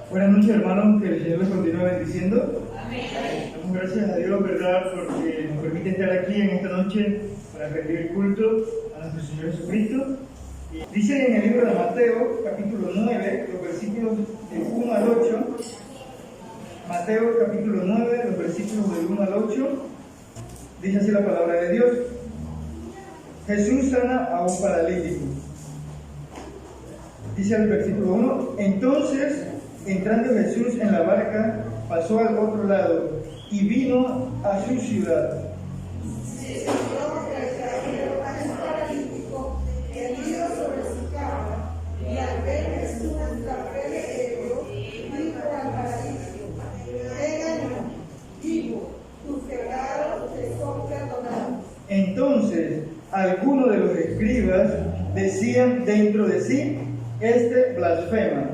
Buenas noches, hermanos, que el Señor les continúe bendiciendo. Amén. Damos gracias a Dios, ¿verdad?, porque nos permite estar aquí en esta noche para rendir el culto a nuestro Señor Jesucristo. Y dice en el libro de Mateo, capítulo 9, los versículos del 1 al 8. Mateo, capítulo 9, los versículos del 1 al 8. Dice así la palabra de Dios. Jesús sana a un paralítico. Dice el versículo 1, entonces, entrando Jesús en la barca, pasó al otro lado y vino a su ciudad. Y al ver Jesús café de ellos, dijo al paralítico: ven aquí, vivo, tus pecados te son perdonados. Entonces, algunos de los escribas decían dentro de sí: este blasfema.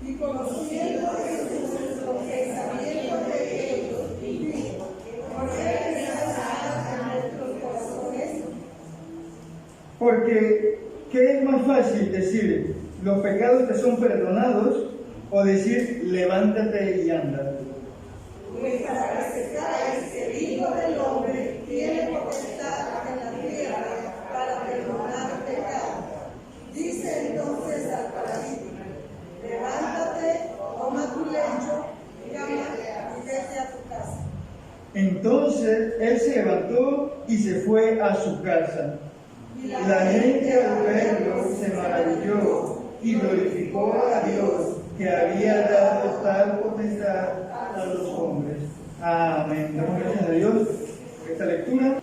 Y conociendo Jesús los pensamientos de ellos, dijo: ¿por qué pensáis en nuestros corazones? Porque, ¿qué es más fácil decir, los pecados te son perdonados, o decir, levántate y anda? Pues para que sepáis que el Hijo del Hombre tiene potestad en la tierra para perdonar pecados. Dice entonces al paralítico: levántate, toma tu lecho, llama y vete a tu casa. Entonces él se levantó y se fue a su casa. La gente al verlo se maravilló y glorificó a Dios que había dado tal potestad a los hombres. Amén. Damos gracias a Dios por esta lectura.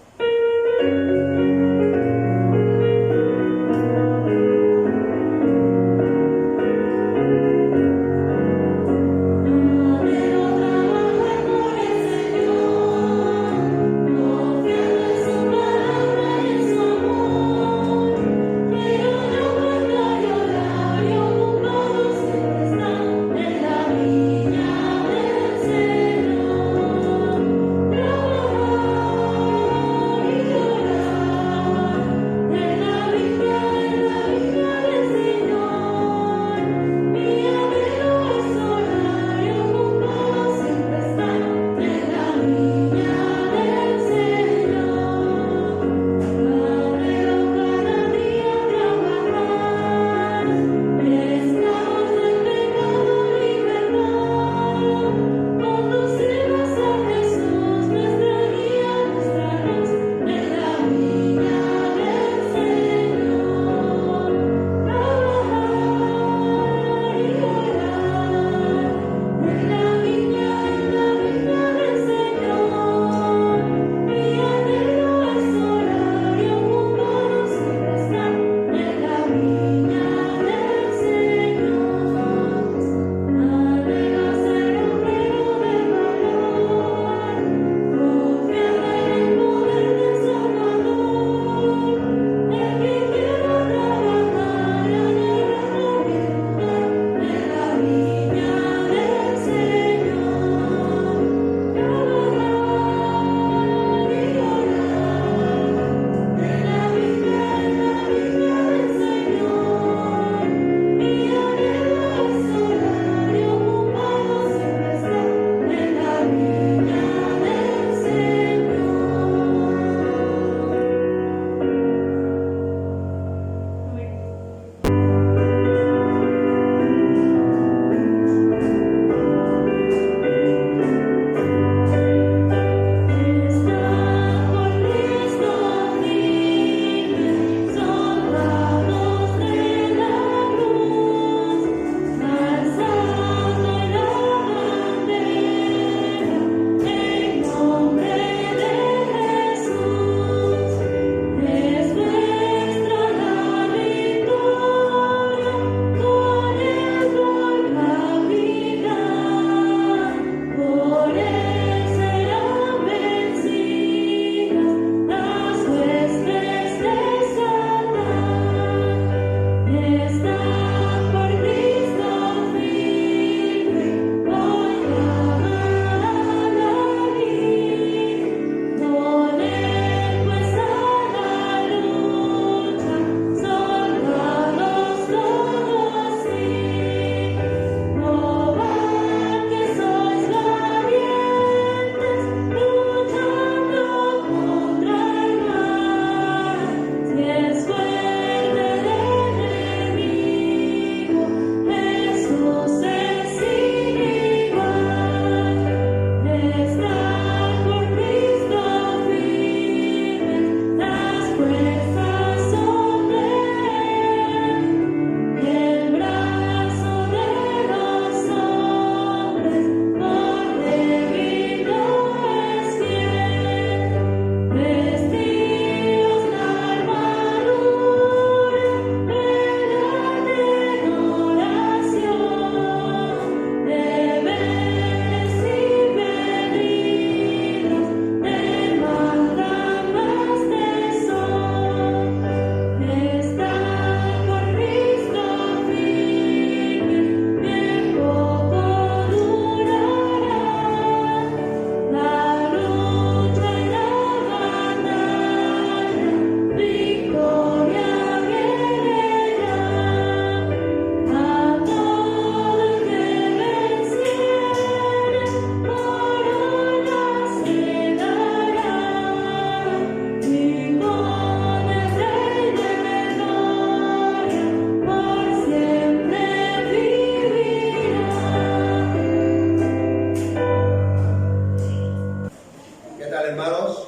hermanos.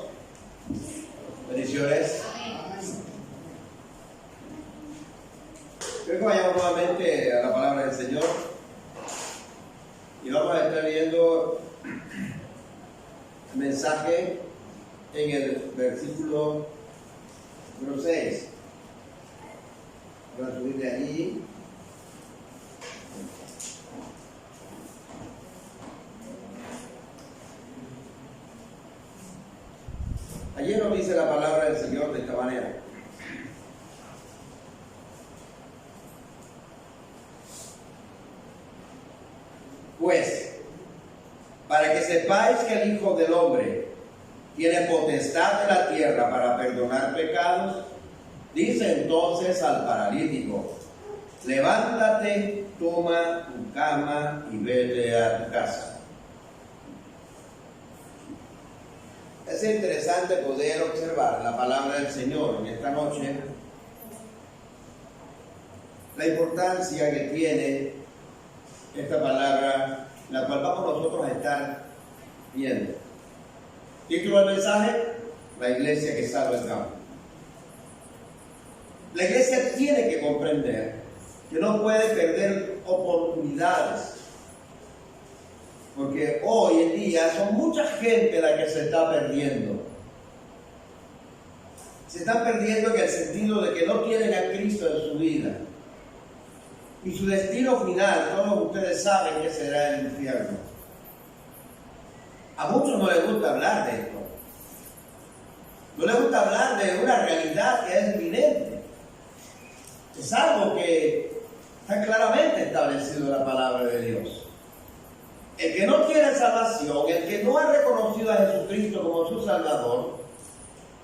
Bendiciones. Creo que vayamos nuevamente a la palabra del Señor y vamos a estar viendo el mensaje en el versículo número 6. Vamos a subir de allí. Ayer nos dice la palabra del Señor de esta manera. Pues, para que sepáis que el Hijo del Hombre tiene potestad de la tierra para perdonar pecados, dice entonces al paralítico: levántate, toma tu cama y vete a tu casa. Es interesante poder observar la palabra del Señor en esta noche, la importancia que tiene esta palabra, la cual vamos nosotros a estar viendo. Título del mensaje: la iglesia que salva el campo. La iglesia tiene que comprender que no puede perder oportunidades, porque hoy en día son mucha gente la que se está perdiendo. Se están perdiendo en el sentido de que no tienen a Cristo en su vida. Y su destino final, todos ustedes saben que será el infierno. A muchos no les gusta hablar de esto. No les gusta hablar de una realidad que es evidente. Es algo que está claramente establecido en la palabra de Dios. El que no tiene salvación, el que no ha reconocido a Jesucristo como su Salvador,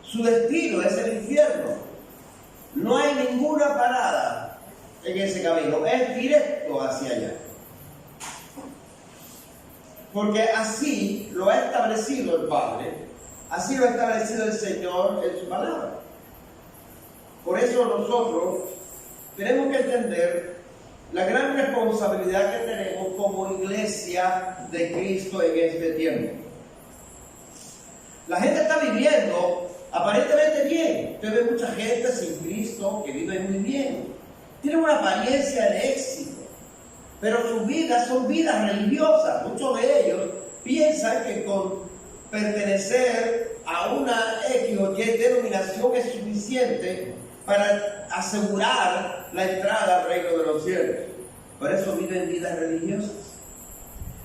su destino es el infierno. No hay ninguna parada en ese camino, es directo hacia allá. Porque así lo ha establecido el Padre, así lo ha establecido el Señor en su palabra. Por eso nosotros tenemos que entender la gran responsabilidad que tenemos como iglesia de Cristo en este tiempo. La gente está viviendo aparentemente bien. Usted ve mucha gente sin Cristo que vive muy bien. Tienen una apariencia de éxito, pero sus vidas son vidas religiosas. Muchos de ellos piensan que con pertenecer a una X o Y denominación es suficiente para asegurar la entrada al reino de los cielos. Por eso viven vidas religiosas.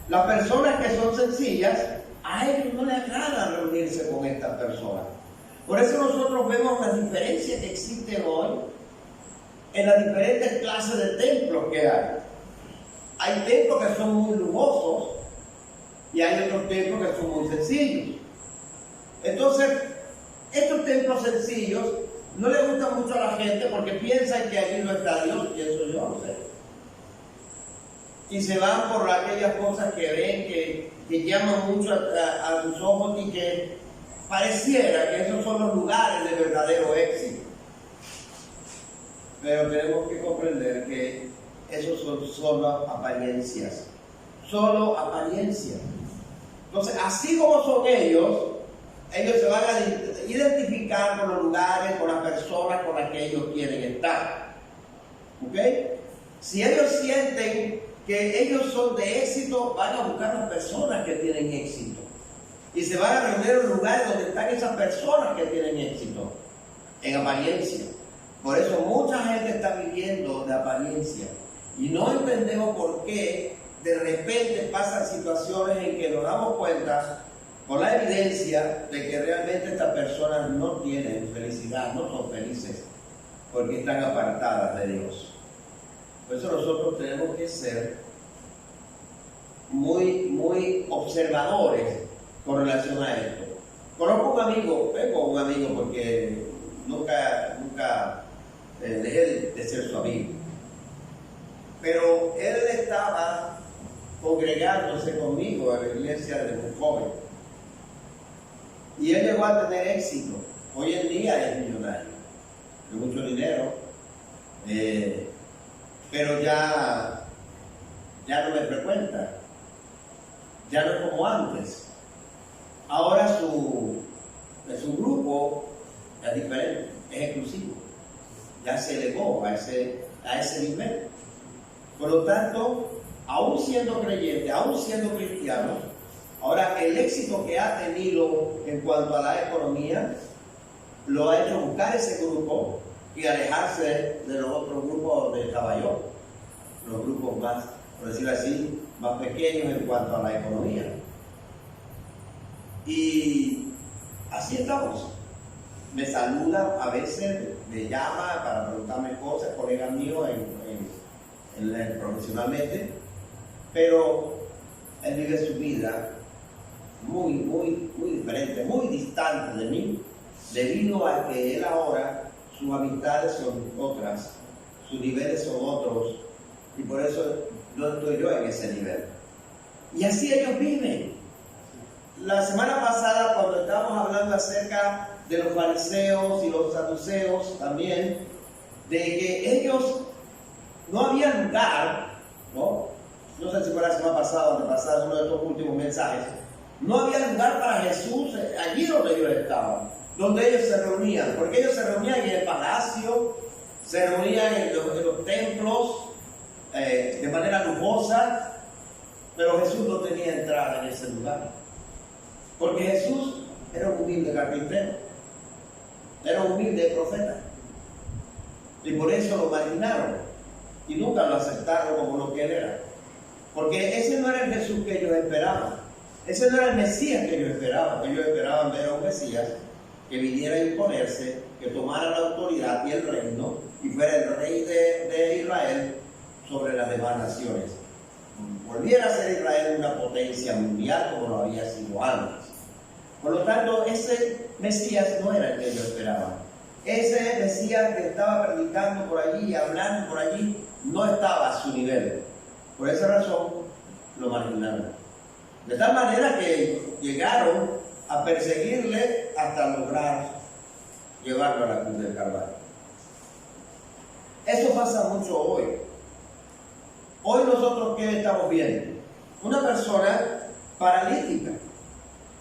Las personas que son sencillas, a ellos no les agrada reunirse con estas personas. Por eso nosotros vemos la diferencia que existe hoy en las diferentes clases de templos que hay. Hay templos que son muy lujosos y hay otros templos que son muy sencillos. Entonces, estos templos sencillos no le gustan mucho a la gente porque piensan que allí no está Dios, pienso yo, no sé. Y se van por aquellas cosas que ven, que llaman mucho a sus ojos y que pareciera que esos son los lugares de verdadero éxito. Pero tenemos que comprender que esos son solo apariencias. Solo apariencias. Entonces, así como son ellos se van a identificar con los lugares, con las personas con las que ellos quieren estar. ¿Ok? Si ellos sienten que ellos son de éxito, van a buscar las personas que tienen éxito. Y se van a reunir en los lugares donde están esas personas que tienen éxito. En apariencia. Por eso mucha gente está viviendo de apariencia. Y no entendemos por qué de repente pasan situaciones en que nos damos cuenta con la evidencia de que realmente estas personas no tienen felicidad, no son felices, porque están apartadas de Dios. Por eso nosotros tenemos que ser muy observadores con relación a esto. Conozco un amigo, vengo un amigo porque nunca dejé de ser su amigo. Pero él estaba congregándose conmigo en la iglesia desde muy joven. Y él llegó a tener éxito. Hoy en día es millonario, de mucho dinero, pero ya no me frecuenta, ya no es como antes. Ahora su llegó a ese nivel. Por lo tanto, aún siendo creyente, aún siendo cristiano, ahora el éxito que ha tenido en cuanto a la economía lo ha hecho buscar ese grupo y alejarse de los otros grupos de caballón, los grupos más, por decirlo así, más pequeños en cuanto a la economía. Y así estamos. Me saluda a veces, me llama para preguntarme cosas, colegas míos profesionalmente, pero él vive su vida muy diferente, muy distante de mí, debido a que él ahora, sus amistades son otras, sus niveles son otros, y por eso no estoy yo en ese nivel. Y así ellos viven. La semana pasada, cuando estábamos hablando acerca de los fariseos y los saduceos también, de que ellos no había lugar, no sé si fue la semana pasada o antepasada, uno de estos últimos mensajes, no había lugar para Jesús allí donde ellos estaban, donde ellos se reunían, porque ellos se reunían en el palacio, se reunían en los templos de manera lujosa, pero Jesús no tenía entrada en ese lugar, porque Jesús era un humilde carpintero, era un humilde profeta, y por eso lo marginaron y nunca lo aceptaron como lo que él era, porque ese no era el Jesús que ellos esperaban, ese no era el Mesías que ellos esperaban ver a un Mesías que viniera a imponerse, que tomara la autoridad y el reino y fuera el rey de Israel sobre las demás naciones, volviera a ser Israel una potencia mundial como lo había sido antes. Por lo tanto, ese Mesías no era el que ellos esperaban. Ese Mesías que estaba predicando por allí y hablando por allí no estaba a su nivel. Por esa razón lo marginaron. De tal manera que llegaron a perseguirle hasta lograr llevarlo a la cruz del Calvario. Eso pasa mucho hoy. Hoy nosotros, ¿qué estamos viendo? Una persona paralítica.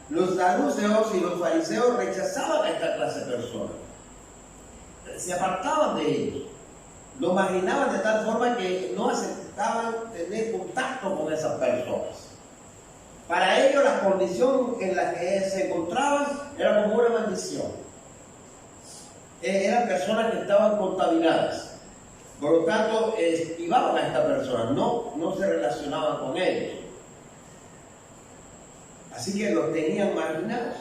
Los saduceos y los fariseos rechazaban a esta clase de personas. Se apartaban de ellos. Lo marginaban de tal forma que no aceptaban tener contacto con esas personas. Para ellos la condición en la que se encontraban era como una maldición. Eran personas que estaban contaminadas. Por lo tanto, esquivaban a esta persona, no se relacionaban con ellos. Así que los tenían marginados.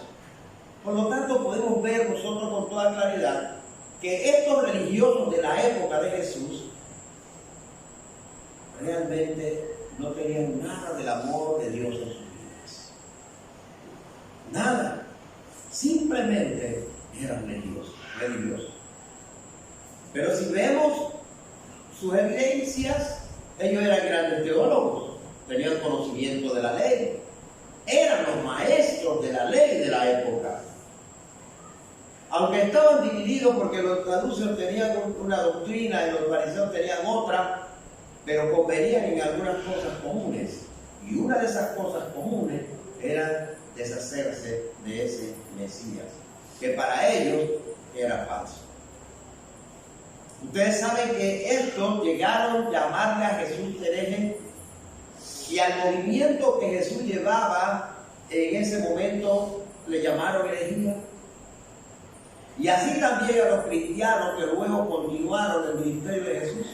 Por lo tanto, podemos ver nosotros con toda claridad que estos religiosos de la época de Jesús realmente no tenían nada del amor de Dios en sus vidas. Nada. Simplemente eran religiosos. Pero si vemos sus evidencias, ellos eran grandes teólogos, tenían conocimiento de la ley, eran los maestros de la ley de la época. Aunque estaban divididos porque los saduceos tenían una doctrina y los fariseos tenían otra, pero convenían en algunas cosas comunes. Y una de esas cosas comunes era deshacerse de ese Mesías, que para ellos era falso. Ustedes saben que estos llegaron a llamarle a Jesús hereje, y al movimiento que Jesús llevaba en ese momento le llamaron herejía. Y así también a los cristianos que luego continuaron el ministerio de Jesús,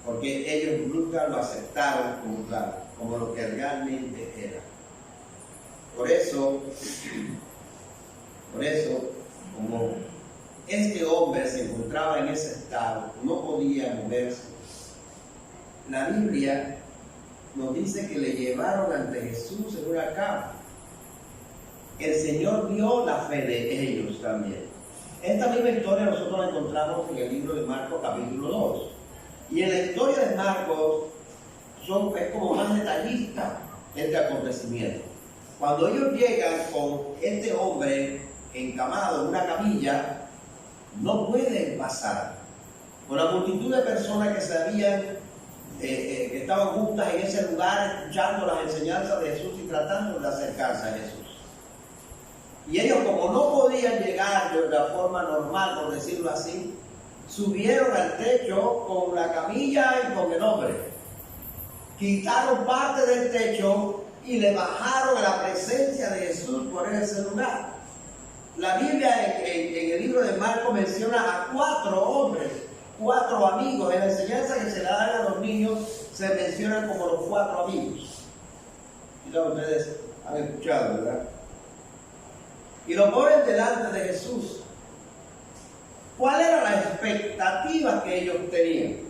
porque ellos nunca lo aceptaron como lo que realmente era. Por eso, como este hombre se encontraba en ese estado, no podía moverse, la Biblia nos dice que le llevaron ante Jesús en una cama. El Señor vio la fe de ellos también. Esta misma historia nosotros la encontramos en el libro de Marcos capítulo 2. Y en la historia de Marcos es como más detallista este acontecimiento. Cuando ellos llegan con este hombre encamado en una camilla, no pueden pasar. Con la multitud de personas que sabían que estaban juntas en ese lugar, escuchando las enseñanzas de Jesús y tratando de acercarse a Jesús. Y ellos, como como no podían llegar de una forma normal, por decirlo así, subieron al techo con la camilla y con el hombre. Quitaron parte del techo y le bajaron a la presencia de Jesús por ese lugar. La Biblia en el libro de Marcos menciona a 4 hombres, 4 amigos. En la enseñanza que se le dan a los niños se mencionan como los 4 amigos. Quizás ustedes han escuchado, ¿verdad? Y lo ponen delante de Jesús. ¿Cuál era la expectativa que ellos tenían?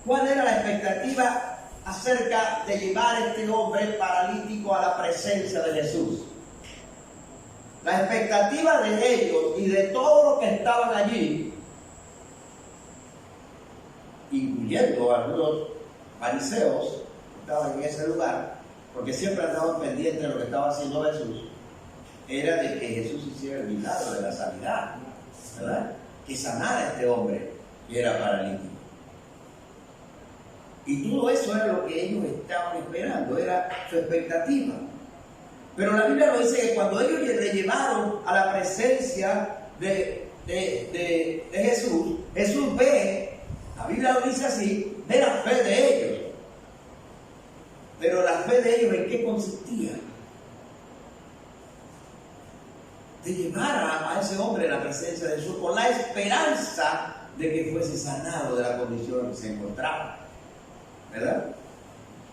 ¿Cuál era la expectativa acerca de llevar a este hombre paralítico a la presencia de Jesús? La expectativa de ellos y de todos los que estaban allí, incluyendo a algunos fariseos que estaban en ese lugar, porque siempre andaban pendientes de lo que estaba haciendo Jesús, era de que Jesús hiciera el milagro de la sanidad, ¿verdad? Que sanara a este hombre que era paralítico. Y todo eso era lo que ellos estaban esperando, era su expectativa. Pero la Biblia nos dice que cuando ellos le llevaron a la presencia de Jesús, Jesús ve, la Biblia lo dice así, ve la fe de ellos. Pero la fe de ellos, ¿en qué consistía? De llevar a ese hombre a la presencia de Jesús con la esperanza de que fuese sanado de la condición en que se encontraba, ¿verdad?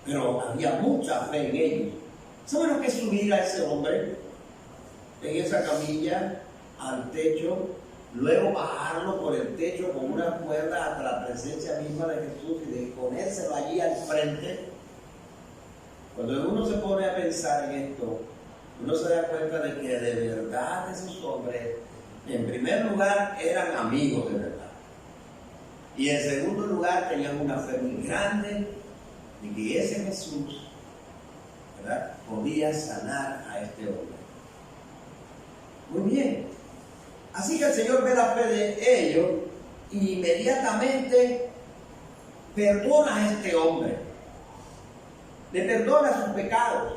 Pero había mucha fe en ellos. ¿Saben lo que es subir a ese hombre en esa camilla al techo, luego bajarlo por el techo con una cuerda hasta la presencia misma de Jesús y de ponérselo allí al frente? Cuando uno se pone a pensar en esto, uno se da cuenta de que de verdad esos hombres, en primer lugar, eran amigos de verdad. Y en segundo lugar, tenían una fe muy grande de que ese Jesús, ¿verdad?, podía sanar a este hombre. Muy bien. Así que el Señor ve la fe de ellos y inmediatamente perdona a este hombre. Le perdona sus pecados.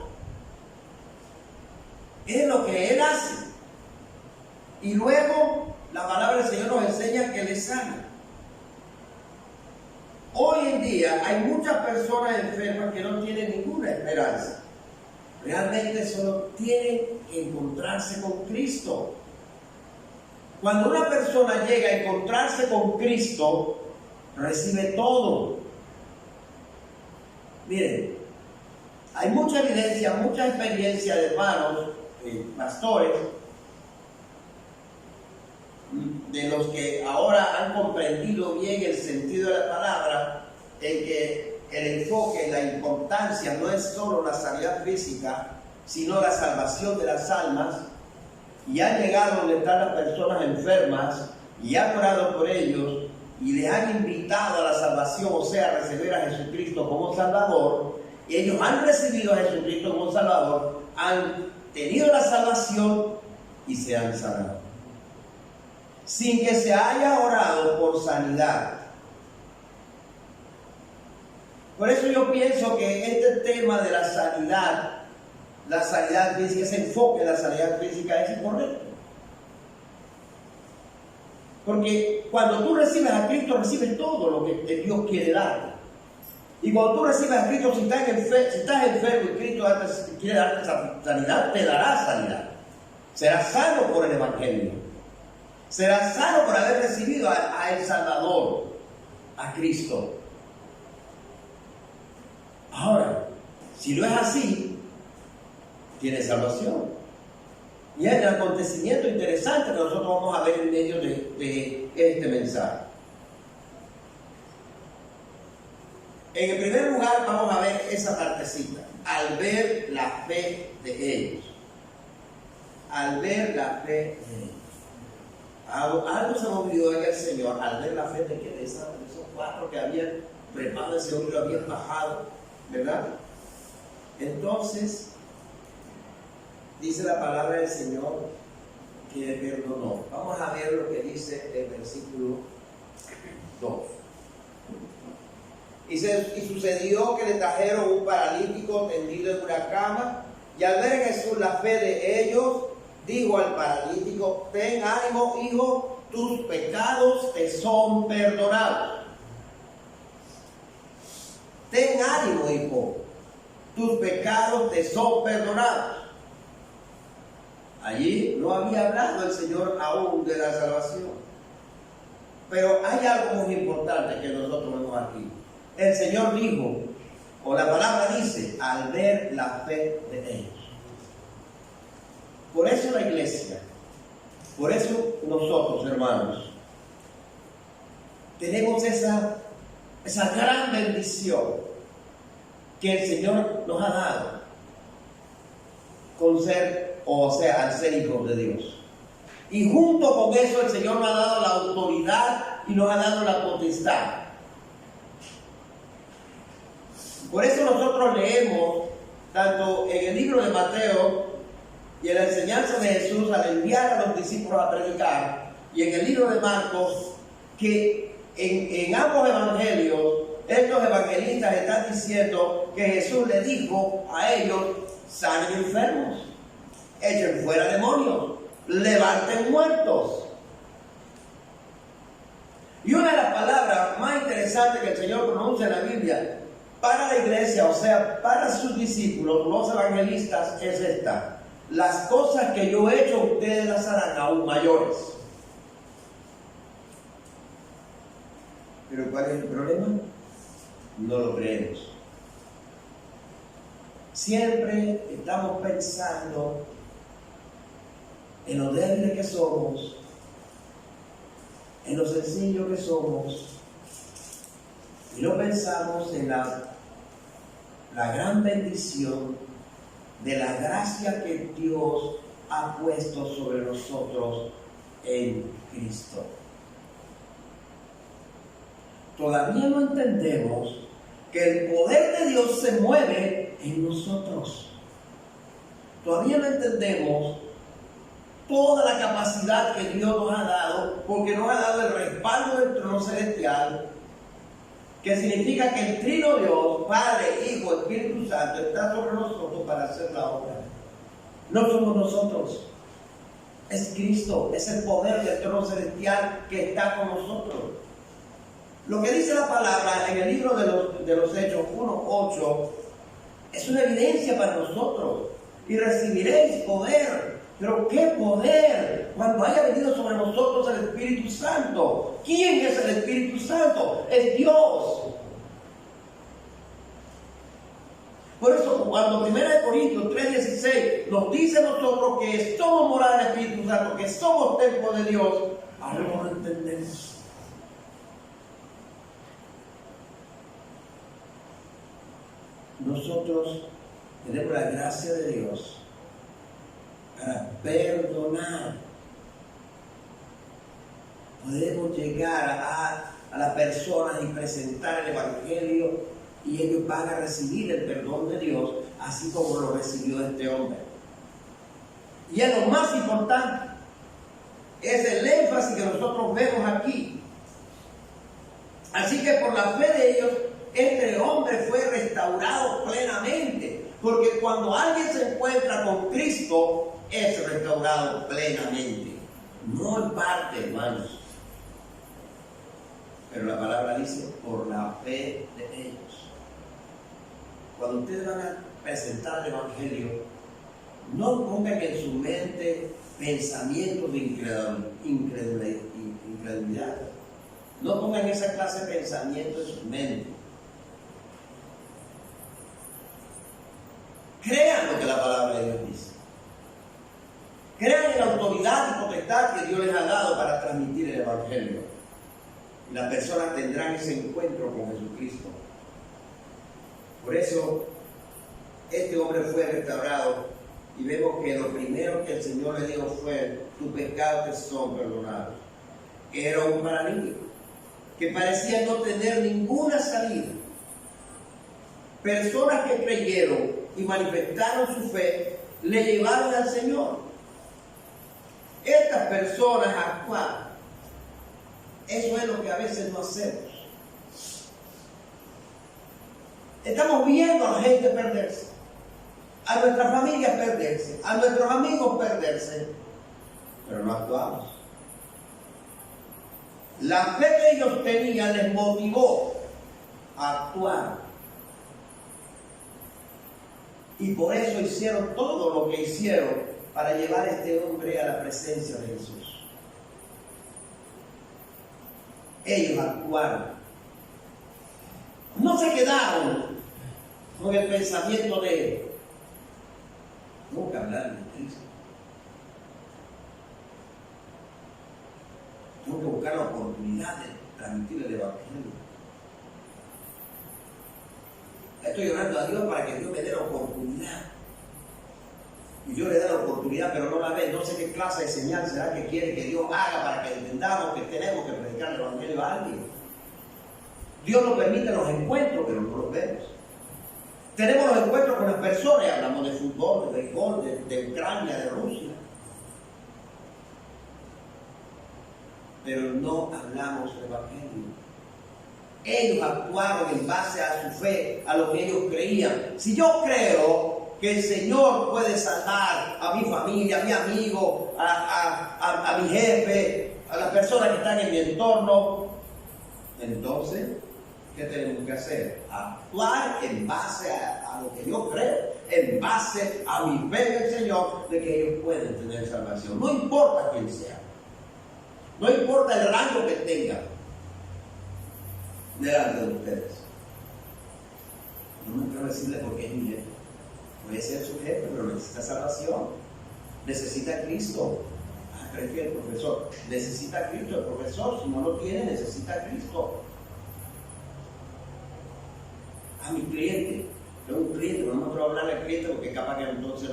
Es lo que Él hace. Y luego la palabra del Señor nos enseña que le sana. Hoy en día hay muchas personas enfermas que no tienen ninguna esperanza. Realmente solo tienen que encontrarse con Cristo. Cuando una persona llega a encontrarse con Cristo, recibe todo. Miren, hay mucha evidencia, mucha experiencia de hermanos, pastores, de los que ahora han comprendido bien el sentido de la palabra, en que el enfoque, la importancia no es solo la sanidad física, sino la salvación de las almas, y han llegado donde están las personas enfermas y han orado por ellos y les han invitado a la salvación, o sea, a recibir a Jesucristo como Salvador. Y ellos han recibido a Jesucristo como Salvador, han tenido la salvación y se han sanado, sin que se haya orado por sanidad. Por eso yo pienso que este tema de la sanidad física, ese enfoque de la sanidad física es incorrecto. Porque cuando tú recibes a Cristo, recibes todo lo que Dios quiere dar. Y cuando tú recibes a Cristo, si estás enfermo y Cristo quiere darte sanidad, te dará sanidad. Serás sano por el Evangelio. Serás sano por haber recibido a el Salvador, a Cristo. Ahora, si no es así, tienes salvación. Y hay un acontecimiento interesante que nosotros vamos a ver en medio de este mensaje. En el primer lugar vamos a ver esa partecita, al ver la fe de ellos. Al ver la fe de ellos. Algo se movió en el Señor al ver la fe de que de esos 4 que habían preparado ese hombre, lo habían bajado, ¿verdad? Entonces, dice la palabra del Señor que le perdonó. Vamos a ver lo que dice el versículo 2. Y sucedió que le trajeron un paralítico tendido en una cama, y al ver Jesús la fe de ellos, dijo al paralítico: ten ánimo, hijo, tus pecados te son perdonados. Ten ánimo, hijo, tus pecados te son perdonados. Allí no había hablado el Señor aún de la salvación. Pero hay algo muy importante que nosotros vemos aquí. El Señor dijo, o la palabra dice, al ver la fe de ellos. Por eso la iglesia, por eso nosotros, hermanos, tenemos esa gran bendición que el Señor nos ha dado con ser, o sea, al ser hijos de Dios. Y junto con eso el Señor nos ha dado la autoridad y nos ha dado la potestad. Por eso nosotros leemos, tanto en el libro de Mateo y en la enseñanza de Jesús al enviar a los discípulos a predicar, y en el libro de Marcos, que en ambos evangelios, estos evangelistas están diciendo que Jesús le dijo a ellos: sanen enfermos, echen fuera demonios, levanten muertos. Y una de las palabras más interesantes que el Señor pronuncia en la Biblia para la iglesia, o sea, para sus discípulos, los evangelistas, es esta: las cosas que yo he hecho, ustedes las harán aún mayores. ¿Pero cuál es el problema? No lo creemos. Siempre estamos pensando en lo débiles que somos, en lo sencillo que somos, y no pensamos en la gran bendición de la gracia que Dios ha puesto sobre nosotros en Cristo. Todavía no entendemos que el poder de Dios se mueve en nosotros. Todavía no entendemos toda la capacidad que Dios nos ha dado, porque nos ha dado el respaldo del trono celestial, que significa que el trino Dios, Padre, Hijo, Espíritu Santo, está sobre nosotros para hacer la obra. No somos nosotros, es Cristo, es el poder del trono celestial que está con nosotros. Lo que dice la palabra en el libro de los Hechos 1:8 es una evidencia para nosotros. Y recibiréis poder. Pero ¿qué poder? Cuando haya venido sobre nosotros el Espíritu Santo. ¿Quién es el Espíritu Santo? Es Dios. Por eso cuando 1 Corintios 3:16 nos dice a nosotros que somos morada del Espíritu Santo, que somos templo de Dios, algo no entendemos. Nosotros tenemos la gracia de Dios para perdonar. Podemos llegar a las personas y presentar el Evangelio, y ellos van a recibir el perdón de Dios, así como lo recibió este hombre. Y es lo más importante, es el énfasis que nosotros vemos aquí. Así que por la fe de ellos, este hombre fue restaurado plenamente, porque cuando alguien se encuentra con Cristo, es restaurado plenamente, no en parte, hermanos. Pero la palabra dice, por la fe de ellos. Cuando ustedes van a presentar el Evangelio, no pongan en su mente pensamientos de incredulidad. No pongan esa clase de pensamientos en su mente. Crean lo que la palabra de Dios dice. Crean en la autoridad y potestad que Dios les ha dado para transmitir el Evangelio. Y las personas tendrán ese encuentro con Jesucristo. Por eso, este hombre fue restaurado, y vemos que lo primero que el Señor le dijo fue: tus pecados te son perdonados. Era un paralítico que parecía no tener ninguna salida. Personas que creyeron y manifestaron su fe le llevaron al Señor. Estas personas actuaron. Eso es lo que a veces no hacemos. Estamos viendo a la gente perderse. a nuestras familias perderse, a nuestros amigos perderse, pero no actuamos. La fe que ellos tenían les motivó a actuar. Y por eso hicieron todo lo que hicieron para llevar a este hombre a la presencia de Jesús. Ellos actuaron. No se quedaron con el pensamiento de tengo que hablar de Cristo. Tengo que buscar la oportunidad de transmitir el Evangelio. Estoy orando a Dios para que Dios me dé la oportunidad. Y Dios le da la oportunidad, pero no la ve. No sé qué clase de señal será que quiere que Dios haga para que entendamos que tenemos que predicar el Evangelio a alguien. Dios nos permite los encuentros, pero no los vemos. Tenemos los encuentros con las personas, y hablamos de fútbol, de béisbol, de Ucrania, de Rusia. Pero no hablamos del Evangelio. Ellos actuaron en base a su fe, a lo que ellos creían. Si yo creo que el Señor puede salvar a mi familia, a mi amigo, a mi jefe, a las personas que están en mi entorno, entonces, ¿qué tenemos que hacer? Actuar en base a lo que yo creo, en base a mi fe en el Señor, de que ellos pueden tener salvación. No importa quién sea, no importa el rango que tenga delante de ustedes. No me quiero decirle porque es mi jefe. Puede ser su jefe, pero necesita salvación. Necesita a Cristo. Pero es que el profesor necesita a Cristo. El profesor, si no lo tiene, necesita a Cristo. A mi cliente. Tengo un cliente, no me quiero hablar al cliente porque capaz que entonces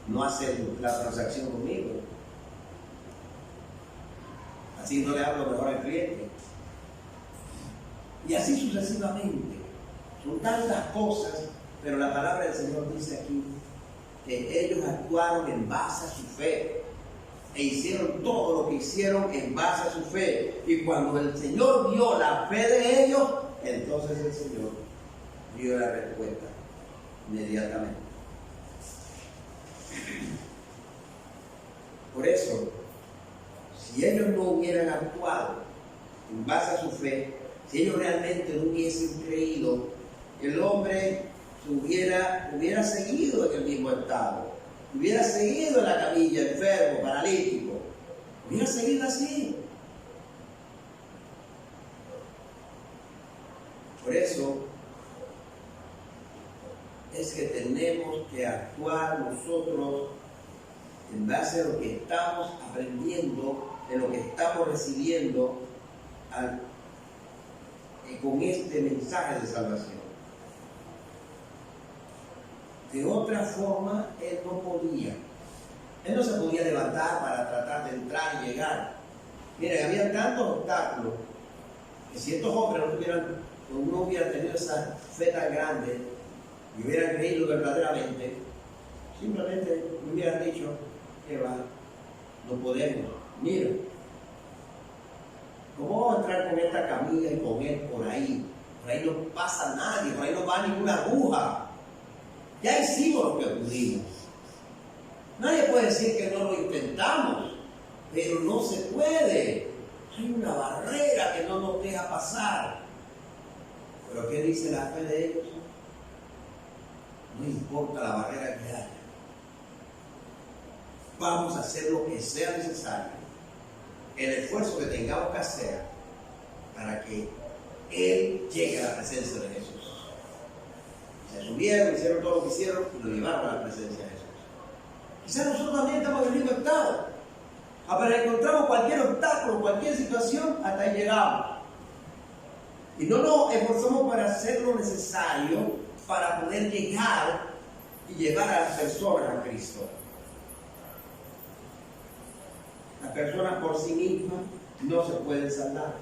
no hace la transacción conmigo. Así no le hablo mejor al cliente. Y así sucesivamente. Son tantas cosas, pero la palabra del Señor dice aquí que ellos actuaron en base a su fe e hicieron todo lo que hicieron en base a su fe. Y cuando el Señor vio la fe de ellos, entonces el Señor dio la respuesta inmediatamente. Por eso, si ellos no hubieran actuado en base a su fe, si ellos realmente no hubiesen creído, el hombre hubiera seguido en el mismo estado, hubiera seguido en la camilla, enfermo, paralítico, hubiera seguido así. Por eso es que tenemos que actuar nosotros en base a lo que estamos aprendiendo, de lo que estamos recibiendo con este mensaje de salvación. De otra forma, él no podía. Él no se podía levantar para tratar de entrar y llegar. Miren, había tantos obstáculos que si estos hombres no hubieran tenido esa fe tan grande y hubieran creído verdaderamente, simplemente hubieran dicho que va, no podemos. Mira, ¿cómo vamos a entrar con esta camilla y con él por ahí? Por ahí no pasa nadie, por ahí no va ninguna aguja. Ya hicimos lo que pudimos. Nadie puede decir que no lo intentamos, pero no se puede. Hay una barrera que no nos deja pasar. ¿Pero qué dice la fe de ellos? No importa la barrera que haya. Vamos a hacer lo que sea necesario. El esfuerzo que tengamos que hacer para que Él llegue a la presencia de Jesús. Se subieron, hicieron todo lo que hicieron y lo llevaron a la presencia de Jesús. Quizás nosotros también estamos en el mismo estado. Apenas encontramos cualquier obstáculo, cualquier situación, hasta ahí llegamos. Y no nos esforzamos para hacer lo necesario para poder llegar y llevar a las personas a Cristo. Las personas por sí mismas no se pueden salvar.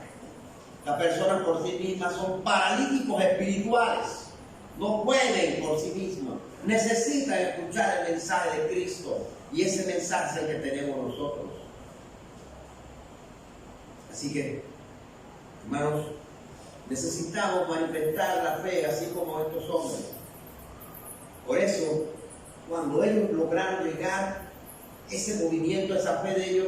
Las personas por sí mismas son paralíticos espirituales. No pueden por sí mismos. Necesitan escuchar el mensaje de Cristo. Y ese mensaje es el que tenemos nosotros. Así que, hermanos, necesitamos manifestar la fe así como estos hombres. Por eso cuando ellos lograron llegar, ese movimiento, esa fe de ellos,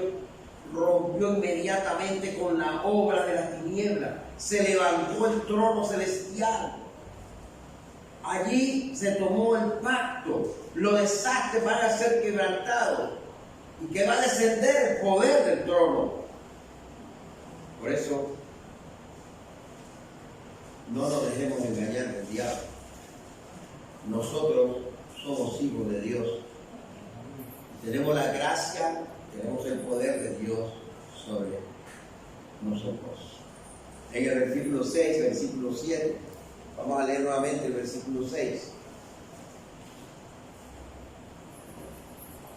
rompió inmediatamente con la obra de las tinieblas. Se levantó el trono celestial. Allí se tomó el pacto. Los desastres van a ser quebrantados y que va a descender el poder del trono. Por eso, no nos dejemos engañar del diablo. Nosotros somos hijos de Dios. Tenemos la gracia, tenemos el poder de Dios sobre nosotros. En el versículo 6, versículo 7, vamos a leer nuevamente el versículo 6.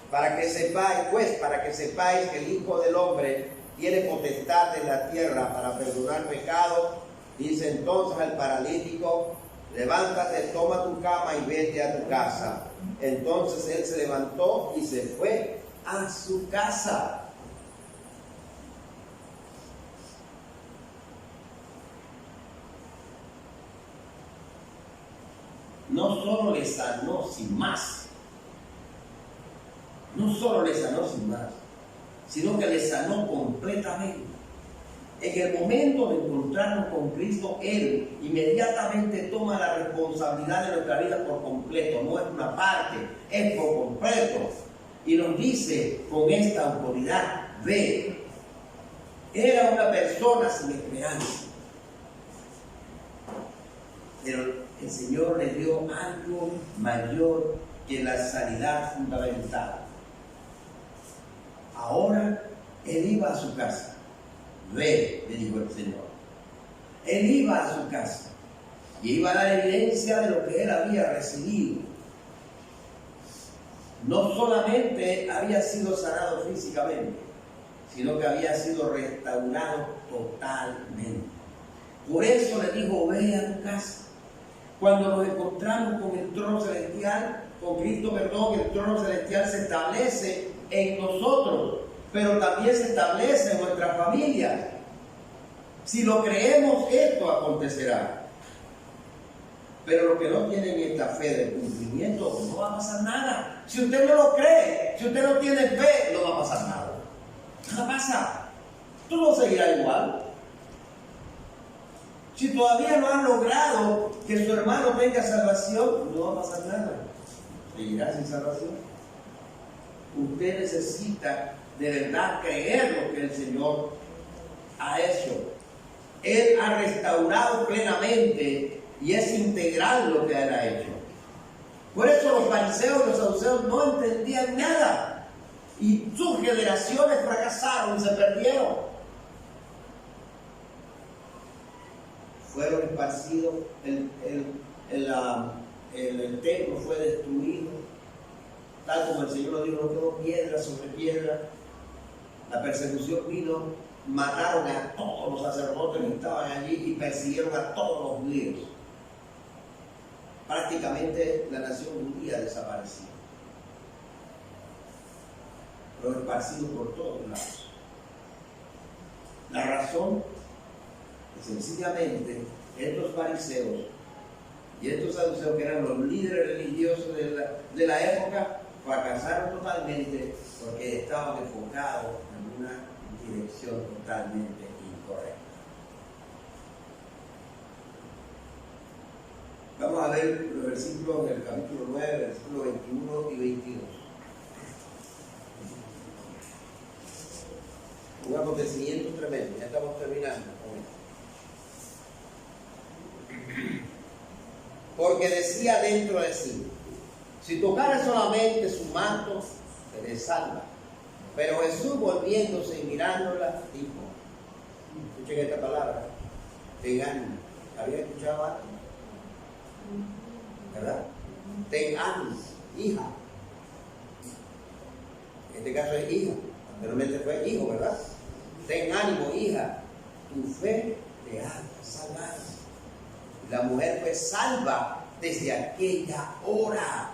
Para que sepáis que el Hijo del Hombre tiene potestad en la tierra para perdonar pecados, dice entonces al paralítico: levántate, toma tu cama y vete a tu casa. Entonces él se levantó y se fue a su casa. No solo le sanó sin más, sino que le sanó completamente. En el momento de encontrarnos con Cristo, Él inmediatamente toma la responsabilidad de nuestra vida por completo. No es una parte, es por completo. Y nos dice con esta autoridad: ve. Era una persona sin esperanza, pero el Señor le dio algo mayor que la sanidad fundamental. Ahora Él iba a su casa. Ve, le dijo el Señor. Él iba a su casa y iba a dar evidencia de lo que él había recibido. No solamente había sido sanado físicamente, sino que había sido restaurado totalmente. Por eso le dijo: ve a tu casa. Cuando nos encontramos con el trono celestial, con Cristo, el trono celestial se establece en nosotros, pero también se establece en nuestra familia. Si lo creemos, esto acontecerá. Pero los que no tienen esta fe del cumplimiento, no va a pasar nada. Si usted no lo cree, si usted no tiene fe, no va a pasar nada. Nada pasa. Tú no seguirás igual. Si todavía no han logrado que su hermano tenga salvación, no va a pasar nada. Seguirá sin salvación. Usted necesita de verdad creer lo que el Señor ha hecho. Él ha restaurado plenamente y es integral lo que Él ha hecho. Por eso los fariseos y los saduceos no entendían nada y sus generaciones fracasaron, se perdieron. Fueron esparcidos, el templo fue destruido, tal como el Señor lo dijo: no quedó piedra sobre piedra. La persecución vino, mataron a todos los sacerdotes que estaban allí y persiguieron a todos los judíos. Prácticamente la nación judía desapareció. Fueron esparcidos por todos lados. La razón es sencillamente estos fariseos y estos saduceos, que eran los líderes religiosos de la época, fracasaron totalmente porque estaban enfocados en una dirección totalmente incorrecta. Vamos a ver los versículos del capítulo 9, versículos 21 y 22. Un acontecimiento tremendo. Ya estamos terminando con esto. Porque decía dentro de sí: si tocara solamente su manto, seré salva. Pero Jesús, volviéndose y mirándola, dijo: escuchen esta palabra, ten ánimo. ¿Había escuchado algo? ¿Verdad? Ten ánimo, hija. En este caso es hija, anteriormente fue hijo, ¿verdad? Ten ánimo, hija, tu fe te ha salvado. La mujer fue salva desde aquella hora.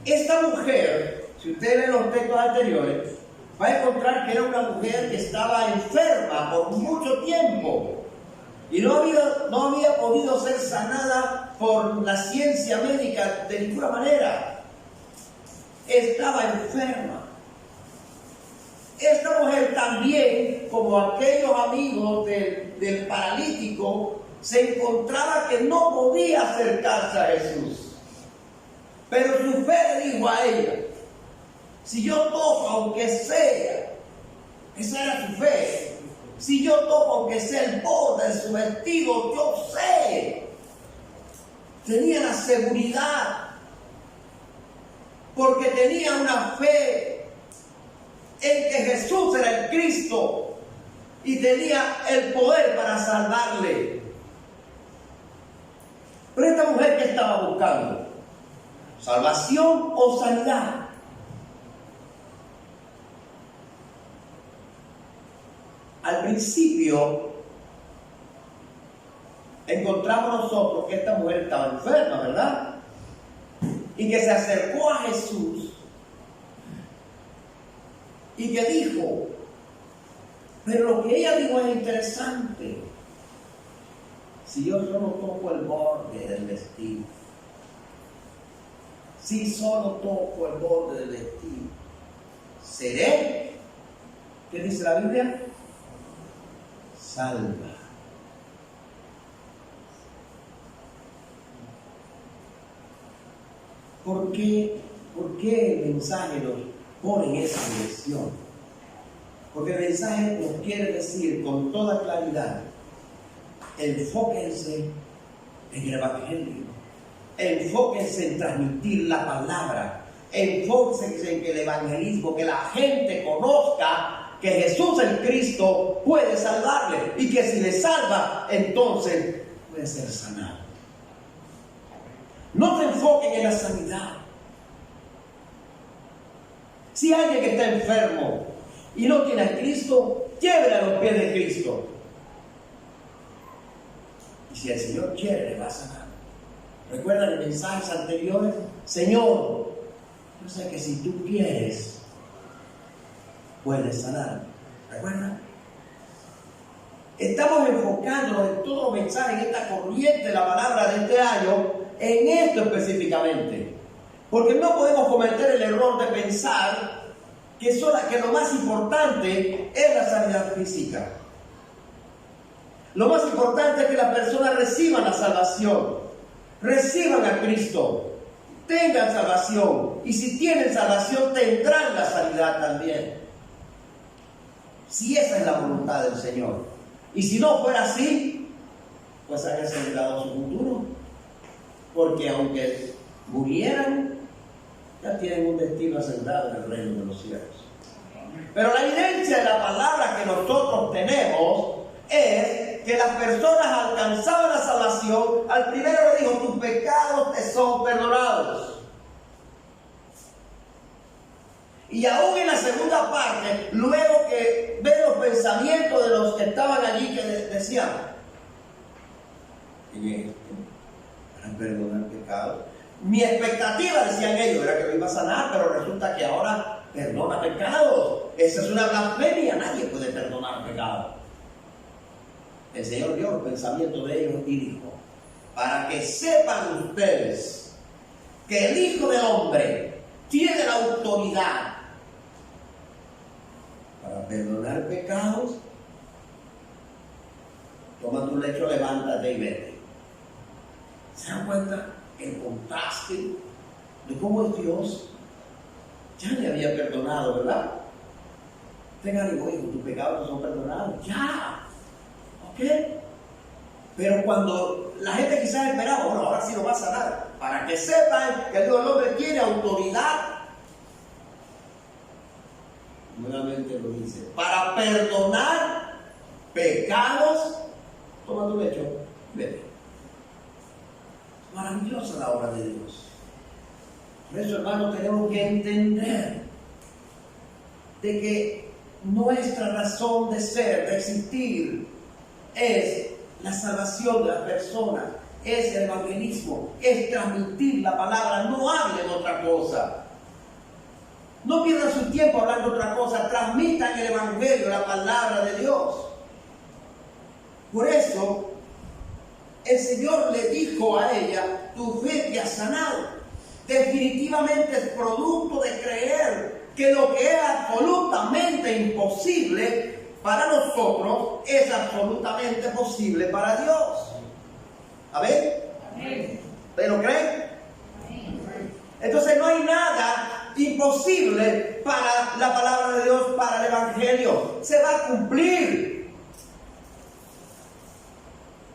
Esta mujer, si usted lee los textos anteriores, va a encontrar que era una mujer que estaba enferma por mucho tiempo y no había podido ser sanada por la ciencia médica de ninguna manera. Estaba enferma. Esta mujer también, como aquellos amigos del paralítico, se encontraba que no podía acercarse a Jesús. Pero su fe le dijo a ella: si yo toco, aunque sea, esa era su fe, si yo toco, aunque sea el borde de su vestido, yo sé. Tenía la seguridad, porque tenía una fe en que Jesús era el Cristo y tenía el poder para salvarle. Pero esta mujer, ¿qué estaba buscando? ¿Salvación o sanidad? Al principio encontramos nosotros que esta mujer estaba enferma, ¿verdad? Y que se acercó a Jesús y que dijo, pero lo que ella dijo es interesante: si yo solo toco el borde del vestido, si solo toco el borde del vestido, seré, ¿qué dice la Biblia? Salva. ¿Por qué el mensaje nos pone en esa dirección? Porque el mensaje nos quiere decir con toda claridad: enfóquense en el Evangelio, enfóquense en transmitir la palabra, enfóquense en que el evangelismo, que la gente conozca que Jesús el Cristo puede salvarle, y que si le salva, entonces puede ser sanado. No se enfoquen en la sanidad. Si alguien que está enfermo y no tiene a Cristo, llévele a los pies de Cristo. Y si el Señor quiere, le va a sanar. ¿Recuerdan los mensajes anteriores? Señor, yo sé que si tú quieres, puedes sanar. ¿Recuerdan? Estamos enfocándonos en todos los mensajes, en esta corriente de la palabra de este año, en esto específicamente. Porque no podemos cometer el error de pensar que lo más importante es la sanidad física. Lo más importante es que las personas reciban la salvación, reciban a Cristo, tengan salvación, y si tienen salvación tendrán la sanidad también. Si esa es la voluntad del Señor. Y si no fuera así, pues han asegurado su futuro. Porque aunque murieran, ya tienen un destino asegurado en el reino de los cielos. Pero la evidencia de la palabra que nosotros tenemos es que las personas alcanzaban la salvación. Al primero le dijo: tus pecados te son perdonados. Y aún en la segunda parte, luego que ve los pensamientos de los que estaban allí, que decían: para perdonar pecados. Mi expectativa, decían ellos, era que lo iba a sanar, pero resulta que ahora perdona pecados. Esa es una blasfemia. Nadie puede perdonar pecados. El Señor vio los pensamientos de ellos y dijo: para que sepan ustedes que el Hijo del Hombre tiene la autoridad para perdonar pecados, toma tu lecho, levántate y vete. ¿Se dan cuenta el contraste de cómo es Dios? Ya le había perdonado, ¿verdad? Tenga ánimo, hijo, tus pecados son perdonados. Ya. ¿Ok? Pero cuando la gente quizás esperaba, bueno, ahora sí lo va a sanar, para que sepan que el Dios del hombre tiene autoridad. Nuevamente lo dice: para perdonar pecados, toma tu lecho, vete. Maravillosa la obra de Dios. Por eso, hermanos, tenemos que entender de que nuestra razón de ser, de existir, es la salvación de las personas, es el evangelismo, es transmitir la palabra. No hablen otra cosa. No pierdan su tiempo hablando otra cosa. Transmitan el evangelio, la palabra de Dios. Por eso, el Señor le dijo a ella, tu fe te ha sanado. Definitivamente es producto de creer que lo que es absolutamente imposible para nosotros es absolutamente posible para Dios. ¿Amén? ¿Ustedes lo creen? Entonces no hay nada imposible para la palabra de Dios, para el Evangelio. Se va a cumplir.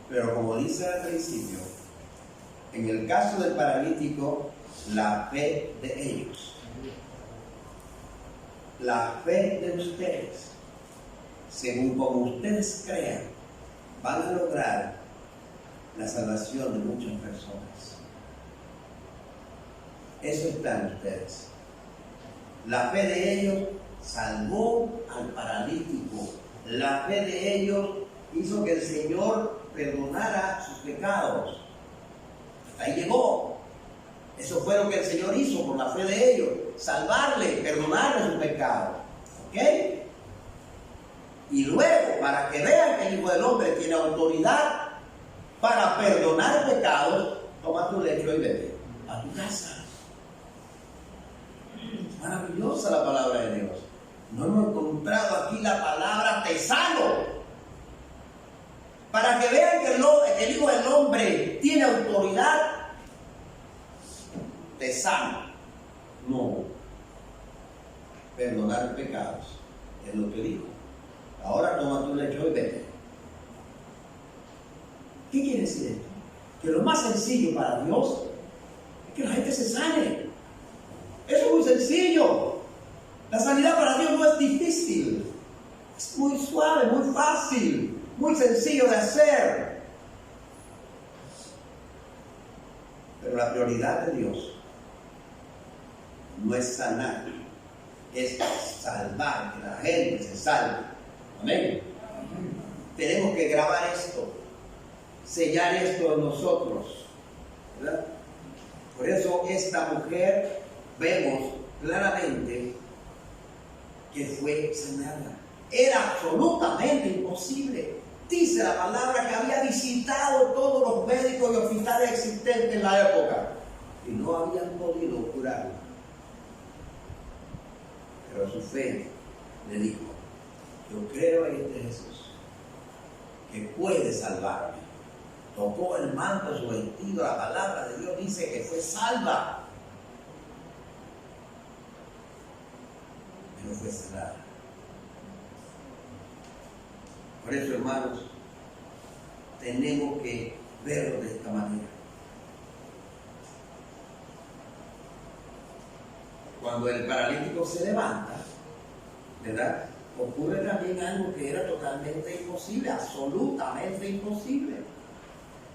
Pero como dice al principio, en el caso del paralítico, la fe de ellos, la fe de ustedes, según como ustedes crean, van a lograr la salvación de muchas personas. Eso está en ustedes. La fe de ellos salvó al paralítico. La fe de ellos hizo que el Señor perdonara sus pecados. Hasta ahí llegó. Eso fue lo que el Señor hizo por la fe de ellos. Salvarle, perdonarle sus pecados. ¿Ok? Y luego, para que vean que el Hijo del Hombre tiene autoridad para perdonar pecados, toma tu lecho y vete a tu casa. Maravillosa la palabra de Dios. No hemos encontrado aquí la palabra te sano. Para que vean que el Hijo del Hombre tiene autoridad, te sano. No. Perdonar pecados es lo que dijo. Ahora toma tu lecho y vete. ¿Qué quiere decir esto? Que lo más sencillo para Dios es que la gente se sane. Eso es muy sencillo. La sanidad para Dios no es difícil. Es muy suave, muy fácil, muy sencillo de hacer. Pero la prioridad de Dios no es sanar, es salvar, que la gente se salve. Amén. Tenemos que grabar esto, sellar esto en nosotros, ¿verdad? Por eso esta mujer, vemos claramente que fue sanada. Era absolutamente imposible. Dice la palabra que había visitado todos los médicos y hospitales existentes en la época y no habían podido curarla. Pero su fe le dijo, yo creo en este Jesús que puede salvarme. Tocó el manto de su vestido, la palabra de Dios dice que fue salva. Pero fue sanada. Por eso, hermanos, tenemos que verlo de esta manera. Cuando el paralítico se levanta, ¿verdad? Ocurre también algo que era totalmente imposible, absolutamente imposible.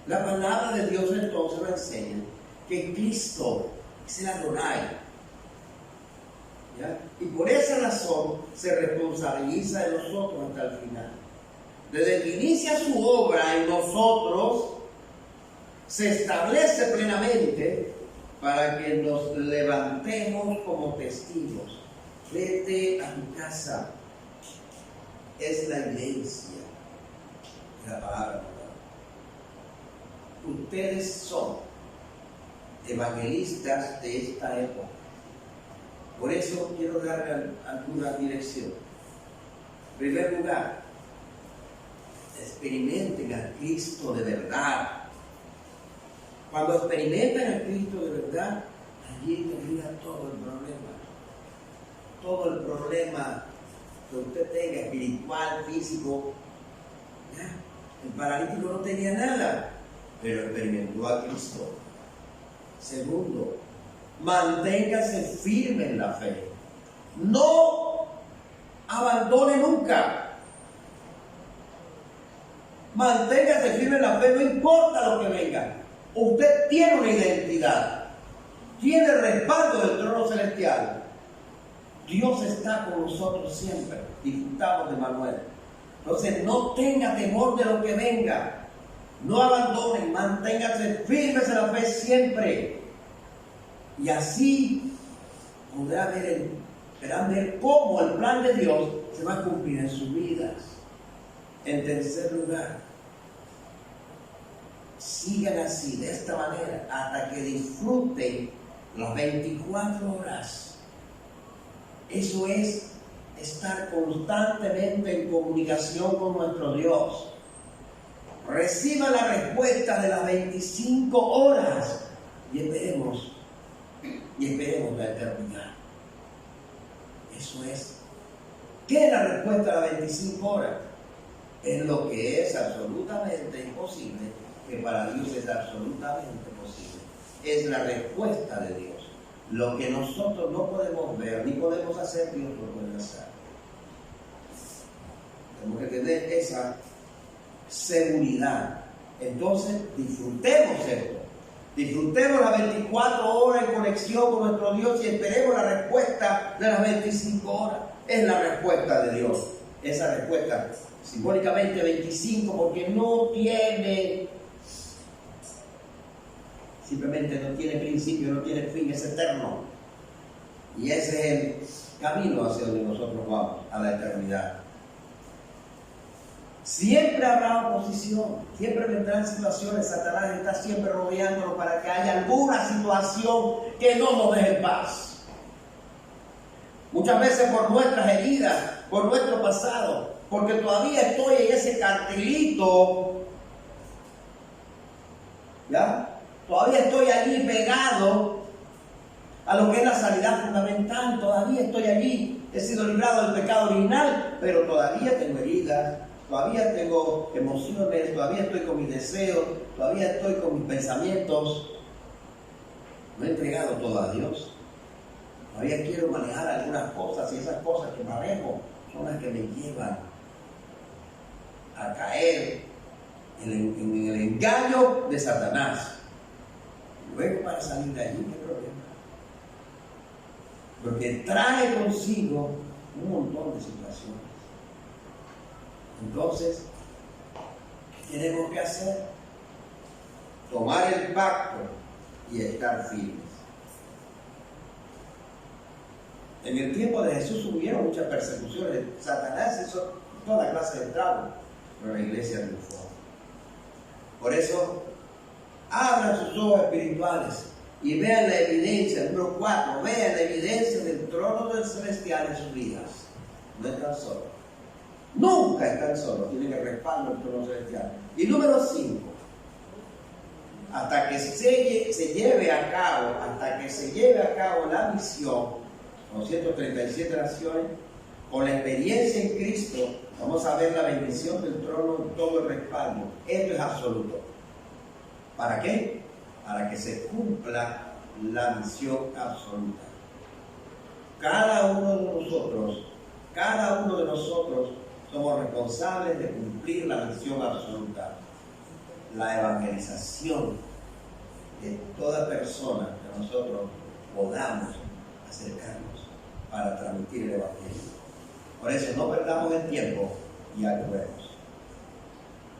La palabra de Dios entonces nos enseña que Cristo es el Adonai. ¿Ya? Y por esa razón se responsabiliza de nosotros hasta el final. Desde que inicia su obra en nosotros, se establece plenamente para que nos levantemos como testigos. Vete a tu casa. Es la iglesia de la palabra. Ustedes son evangelistas de esta época. Por eso quiero darle alguna dirección. En primer lugar, experimenten a Cristo de verdad. Cuando experimentan a Cristo de verdad, allí termina todo el problema. Todo el problema que usted tenga, espiritual, físico. ¿Ya? El paralítico no tenía nada, pero experimentó a Cristo. Segundo, manténgase firme en la fe. No abandone nunca. Manténgase firme en la fe, no importa lo que venga. Usted tiene una identidad, tiene el respaldo del trono celestial. Dios está con nosotros siempre. Disfrutamos de Manuel. Entonces no tenga temor de lo que venga. No abandonen, manténganse firmes en la fe siempre. Y así podrán ver cómo el plan de Dios se va a cumplir en sus vidas. En tercer lugar, sigan así, de esta manera, hasta que disfruten las 24 horas. Eso es estar constantemente en comunicación con nuestro Dios. Reciba la respuesta de las 25 horas y esperemos la eternidad. Eso es. ¿Qué es la respuesta de las 25 horas? Es lo que es absolutamente imposible, que para Dios es absolutamente posible. Es la respuesta de Dios. Lo que nosotros no podemos ver ni podemos hacer, Dios lo puede hacer. Tenemos que tener esa seguridad. Entonces, disfrutemos esto. Disfrutemos las 24 horas en conexión con nuestro Dios y esperemos la respuesta de las 25 horas. Es la respuesta de Dios. Esa respuesta, simbólicamente 25, porque no tiene, simplemente no tiene principio, no tiene fin, es eterno. Y ese es el camino hacia donde nosotros vamos, a la eternidad. Siempre habrá oposición, siempre vendrán situaciones, Satanás está siempre rodeándonos para que haya alguna situación que no nos deje en paz. Muchas veces por nuestras heridas, por nuestro pasado, porque todavía estoy en ese cartelito, ¿ya? Todavía estoy allí pegado a lo que es la sanidad fundamental, todavía estoy allí, he sido librado del pecado original, pero todavía tengo heridas. Todavía tengo emociones, todavía estoy con mis deseos, todavía estoy con mis pensamientos. No he entregado todo a Dios. Todavía quiero manejar algunas cosas y esas cosas que manejo son las que me llevan a caer en el engaño de Satanás. Luego para salir de allí, ¿qué problema? Porque trae consigo un montón de situaciones. Entonces, ¿qué tenemos que hacer? Tomar el pacto y estar firmes. En el tiempo de Jesús hubieron muchas persecuciones. Satanás hizo toda clase de estragos, pero la iglesia triunfó. Por eso, abran sus ojos espirituales y vean la evidencia. Número 4, vean la evidencia del trono del celestial en sus vidas. No están solos. Nunca están solos, tienen el respaldo del trono celestial. Y número 5, hasta que se lleve a cabo la misión, con 137 naciones, con la experiencia en Cristo, vamos a ver la bendición del trono y todo el respaldo. Esto es absoluto. ¿Para qué? Para que se cumpla la misión absoluta. Cada uno de nosotros somos responsables de cumplir la misión absoluta, la evangelización de toda persona que nosotros podamos acercarnos para transmitir el evangelio. Por eso no perdamos el tiempo y actuemos.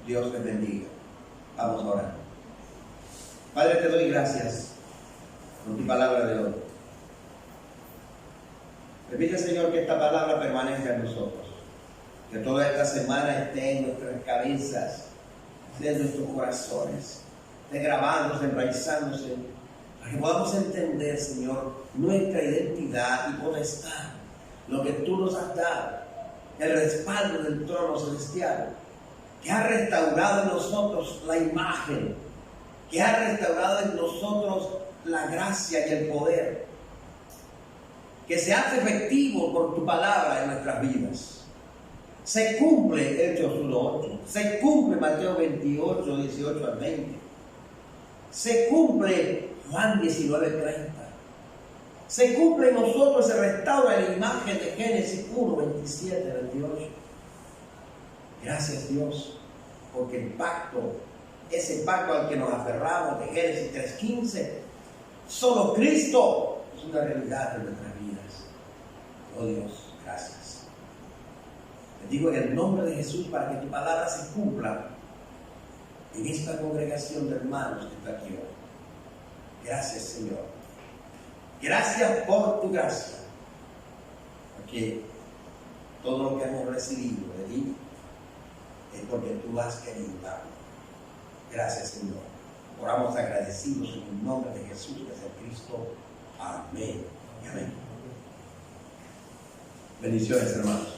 Dios les bendiga. Vamos a orar. Padre, te doy gracias por tu palabra de hoy. Permite, Señor, que esta palabra permanezca en nosotros. Que toda esta semana esté en nuestras cabezas, esté en nuestros corazones, esté grabándose, enraizándose, para que podamos entender, Señor, nuestra identidad y potestad, lo que tú nos has dado, el respaldo del trono celestial, que ha restaurado en nosotros la imagen, que ha restaurado en nosotros la gracia y el poder, que se hace efectivo por tu palabra en nuestras vidas. Se cumple Hechos 1:8, se cumple Mateo 28, 18 al 20, se cumple Juan 19:30, se cumple en nosotros, se restaura la imagen de Génesis 1, 27, 28. Gracias, Dios, porque el pacto, ese pacto al que nos aferramos de Génesis 3:15, solo Cristo es una realidad de nuestras vidas. Oh Dios, gracias. Te digo en el nombre de Jesús para que tu palabra se cumpla en esta congregación de hermanos que está aquí hoy. Gracias, Señor. Gracias por tu gracia. Porque todo lo que hemos recibido de ti es porque tú has querido darlo. Gracias, Señor. Oramos agradecidos en el nombre de Jesús, que es el Cristo. Amén y amén. Bendiciones, hermanos.